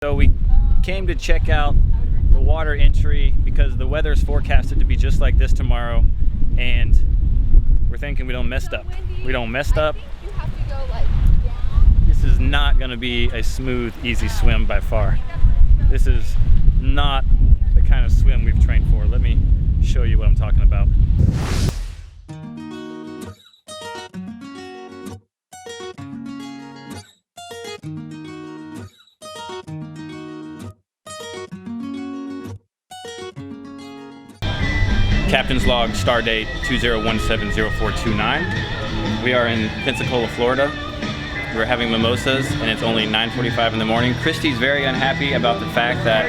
So we came to check out the water entry because the weather is forecasted to be just like this tomorrow, and we're thinking we don't mess up. We don't mess up. This is not going to be a smooth, easy swim by far. This is not the kind of swim we've trained for. Let me show you what I'm talking about. Captain's log, star date 20170429. We are in Pensacola, Florida. We're having mimosas and it's only 9:45 in the morning. Christy's very unhappy about the fact that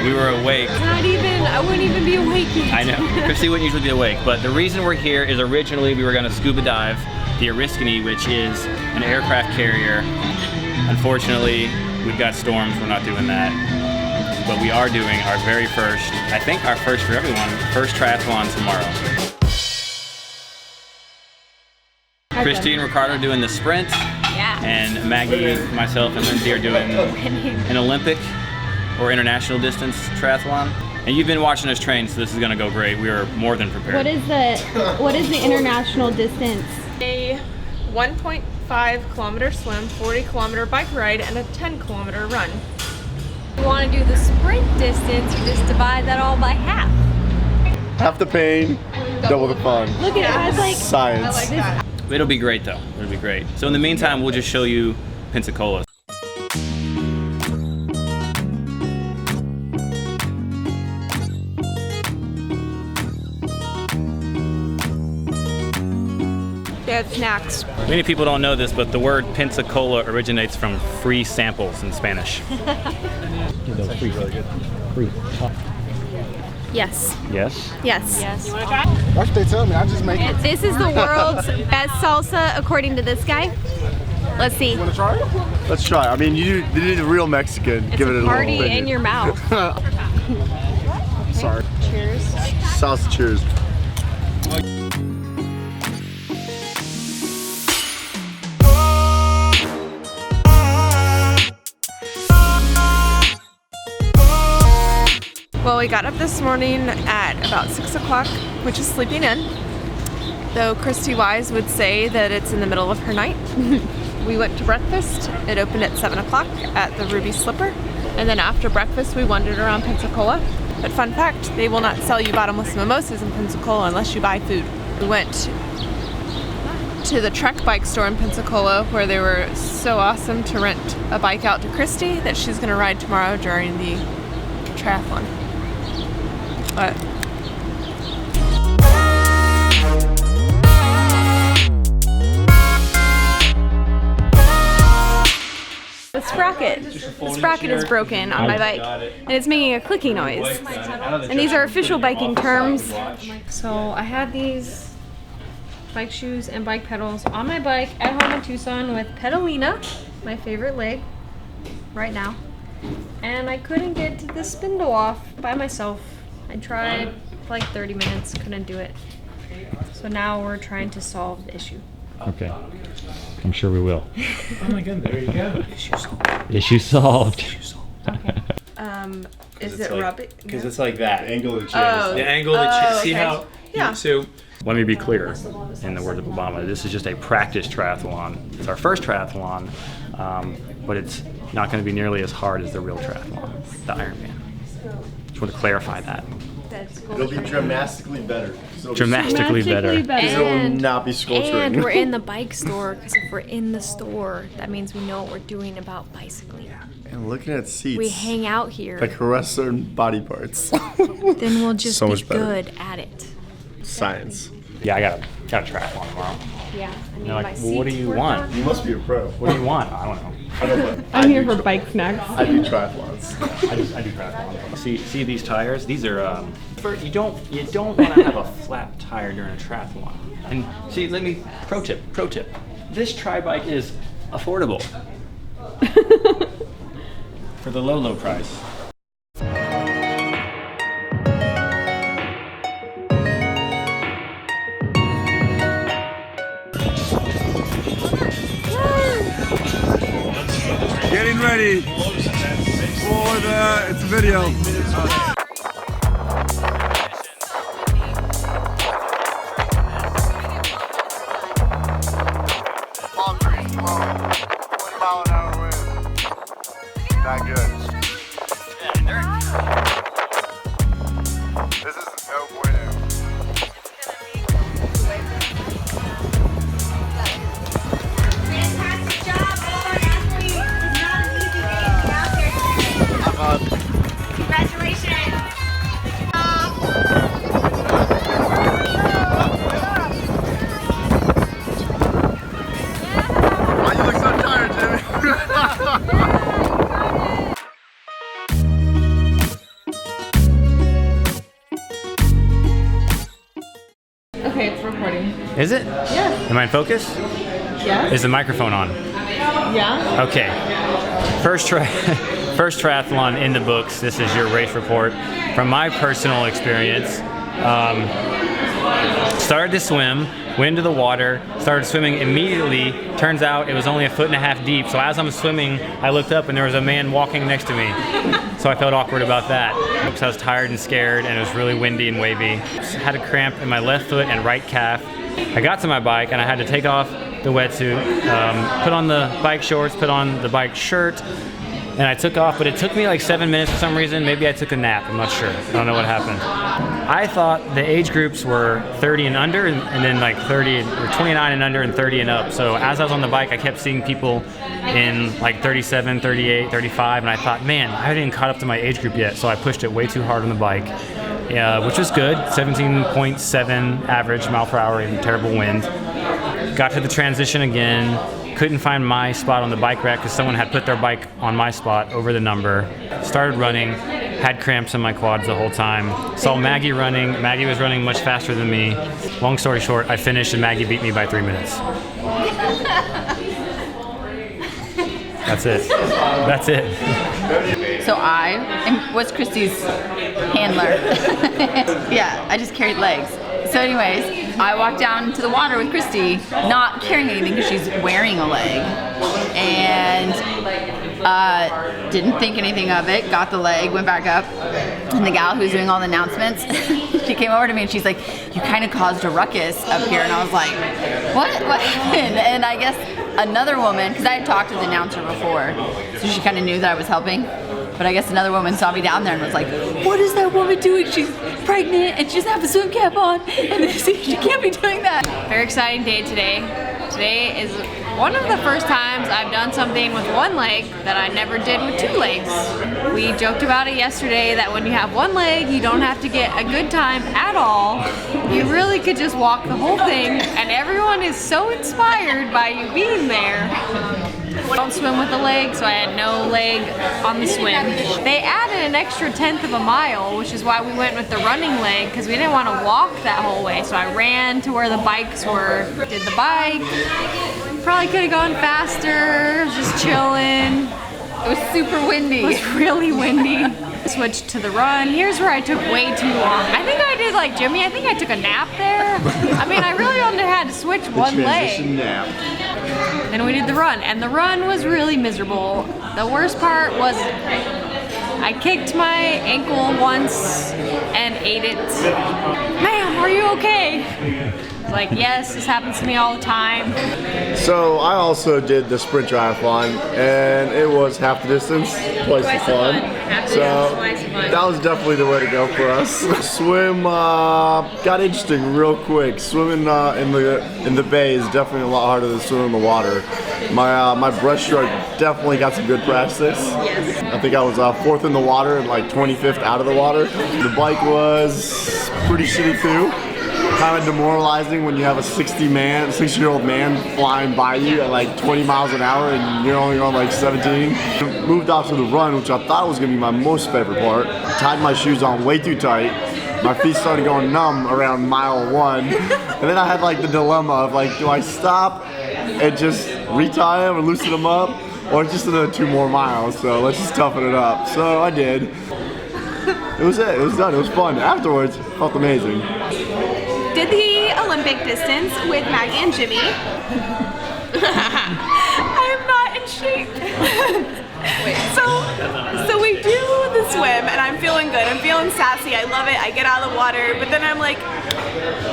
we were awake. I wouldn't even be awake yet. I know, Christy wouldn't usually be awake, but the reason we're here is originally we were gonna scuba dive the Oriskany, which is an aircraft carrier. Unfortunately, we've got storms, we're not doing that. But we are doing our very first, I think our first for everyone, first triathlon tomorrow. Christy and Ricardo are doing the sprint. Yeah. And Maggie, myself, and Lindsay are doing an Olympic or international distance triathlon. And you've been watching us train, so this is gonna go great. We are more than prepared. What is the international distance? A 1.5 kilometer swim, 40 kilometer bike ride, and a 10 kilometer run. If you want to do the sprint distance, you just divide that all by half. Half the pain, double the fun. Look at it, I was like, Science. I like that. It'll be great though, it'll be great. So in the meantime, we'll just show you Pensacola. They have snacks. Many people don't know this, but the word Pensacola originates from free samples in Spanish. yes. Yes? Yes. Yes. You want to try? That's what they tell me, I just make it. This is the world's best salsa, according to this guy. Let's see. Wanna try it? Let's try. I mean, you did the real Mexican. It's Give it a party little in your mouth. Sorry. Cheers. Salsa cheers. Well, we got up this morning at about 6 o'clock, which is sleeping in. Though Christy Wise would say that it's in the middle of her night. We went to breakfast. It opened at 7 o'clock at the Ruby Slipper. And then after breakfast, we wandered around Pensacola. But fun fact, they will not sell you bottomless mimosas in Pensacola unless you buy food. We went to the Trek bike store in Pensacola where they were so awesome to rent a bike out to Christy that she's gonna ride tomorrow during the triathlon. But The sprocket is broken on my bike, and it's making a clicking noise. And these are official biking terms. So I had these bike shoes and bike pedals on my bike at home in Tucson with Pedalina, my favorite leg, right now. And I couldn't get the spindle off by myself. I tried for like 30 minutes, couldn't do it. So now we're trying to solve the issue. Okay, I'm sure we will. Oh my goodness, there you go. Issue solved. Okay. is it rubbing? Because it's like that. Angle of the chairs. Oh. The angle of the chair. See okay. how? Yeah. So Let me be clear, in the words of Obama, this is just a practice triathlon. It's our first triathlon, but it's not going to be nearly as hard as the real triathlon, the Ironman. Just want to clarify that. It'll be dramatically better. Dramatically better. It will not be sculpturing. And we're in the bike store, because if we're in the store, that means we know what we're doing about bicycling. And looking at seats. We hang out here, that caress certain body parts. then we'll just So be much better. good at it. Science. Yeah, I got a triathlon tomorrow. Yeah. I And need they're my like, well, what do seats you worked want? on. You must be a pro. What do you want? I don't know. I know, but I'm I here do for tri- bike snacks. I do triathlons. I do triathlon. See these tires? These are you don't want to have a flat tire during a triathlon. And see, pro tip. This tri bike is affordable for the low price. Getting ready. video. Palm trees, 20-mile-an-hour wind. That good. This is no bueno. Fantastic job, all our athletes. It's not an easy game to get out there today. Congratulations. Why you look so tired, Jimmy? Okay, it's recording. Is it? Yes. Am I in focus? Yes. Is the microphone on? Yeah. Okay. First triathlon in the books. This is your race report. From my personal experience, started to swim, went into the water, started swimming immediately. Turns out it was only 1.5 feet deep. So as I'm swimming, I looked up and there was a man walking next to me. So I felt awkward about that because I was tired and scared and it was really windy and wavy. Had a cramp in my left foot and right calf. I got to my bike and I had to take off the wetsuit, put on the bike shorts, put on the bike shirt, and I took off, but it took me like 7 minutes for some reason. Maybe I took a nap, I'm not sure. I don't know what happened. I thought the age groups were 30 and under, and then like 30 or 29 and under and 30 and up. So as I was on the bike, I kept seeing people in like 37, 38, 35, and I thought, man, I haven't even caught up to my age group yet. So I pushed it way too hard on the bike, which was good, 17.7 average mile per hour in terrible wind. Got to the transition again. Couldn't find my spot on the bike rack because someone had put their bike on my spot over the number. Started running, had cramps in my quads the whole time. Saw Maggie running. Maggie was running much faster than me. Long story short, I finished and Maggie beat me by 3 minutes. That's it. That's it. So I was Christy's handler. Yeah, I just carried legs. So anyways, I walked down to the water with Christy, not carrying anything because she's wearing a leg, and didn't think anything of it, got the leg, went back up, and the gal who's doing all the announcements, she came over to me and she's like, you kind of caused a ruckus up here, and I was like, what happened? And I guess another woman, because I had talked to the announcer before, so she kind of knew that I was helping. But I guess another woman saw me down there and was like, what is that woman doing? She's pregnant and she doesn't have a swim cap on and she can't be doing that. Very exciting day today. Today is one of the first times I've done something with one leg that I never did with 2 legs. We joked about it yesterday that when you have one leg, you don't have to get a good time at all. You really could just walk the whole thing, and everyone is so inspired by you being there. I don't swim with a leg, so I had no leg on the swim. They added an extra 1/10 of a mile, which is why we went with the running leg, because we didn't want to walk that whole way. So I ran to where the bikes were, did the bike. Probably could have gone faster, just chilling. It was super windy. It was really windy. Switched to the run. Here's where I took way too long. I think I did like Jimmy, I think I took a nap there. I mean, I really only had to switch one Transition leg. nap. Then we did the run, and the run was really miserable. The worst part was I kicked my ankle once and ate it. Ma'am, are you okay? Like, yes, this happens to me all the time. So I also did the sprint triathlon, and it was half the distance, twice the fun. So that was definitely the way to go for us. Swim got interesting real quick. Swimming in the bay is definitely a lot harder than swimming in the water. My breaststroke definitely got some good practice. I think I was 4th in the water and like 25th out of the water. The bike was pretty shitty too. Kind of demoralizing when you have a 60-year-old man flying by you at like 20 miles an hour and you're only on like 17. Moved off to the run, which I thought was gonna be my most favorite part. Tied my shoes on way too tight. My feet started going numb around mile 1. And then I had like the dilemma of like, do I stop and just retie them or loosen them up, or just another 2 more miles? So let's just toughen it up. So I did. It was done, it was fun. Afterwards, felt amazing. Did the Olympic distance with Maggie and Jimmy. I'm not in shape. So we do the swim and I'm feeling good. I'm feeling sassy. I love it. I get out of the water, but then I'm like,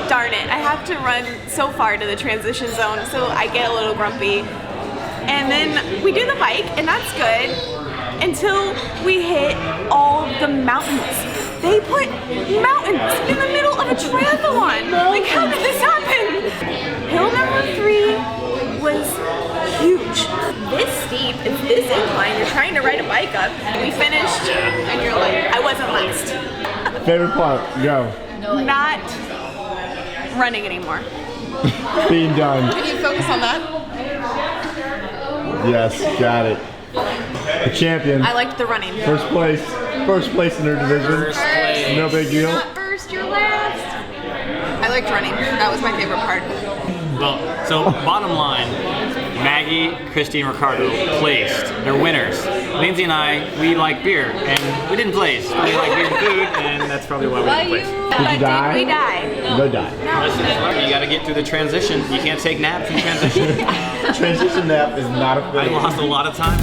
darn it, I have to run so far to the transition zone, so I get a little grumpy. And then we do the bike, and that's good until we hit all the mountains. They put mountains in the middle of a triathlon. Like, how did this happen? Hill number 3 was huge. This steep, it's this incline, you're trying to ride a bike up. We finished, and you're like, I wasn't last. Favorite part, go. Not running anymore. Being done. Can you focus on that? Yes, got it. The champion. I liked the running. First place in her division. First place. No big deal. Not first, you're last. I liked running. That was my favorite part. Well, so bottom line, Maggie, Christy, and Ricardo placed. They're winners. Lindsay and I, we like beer, and we didn't place. We like beer and food, and that's probably why we didn't place. Did you die? Did we die? No die. Listen, you gotta get through the transition. You can't take naps in transition. Transition nap is not a thing. I lost a lot of time.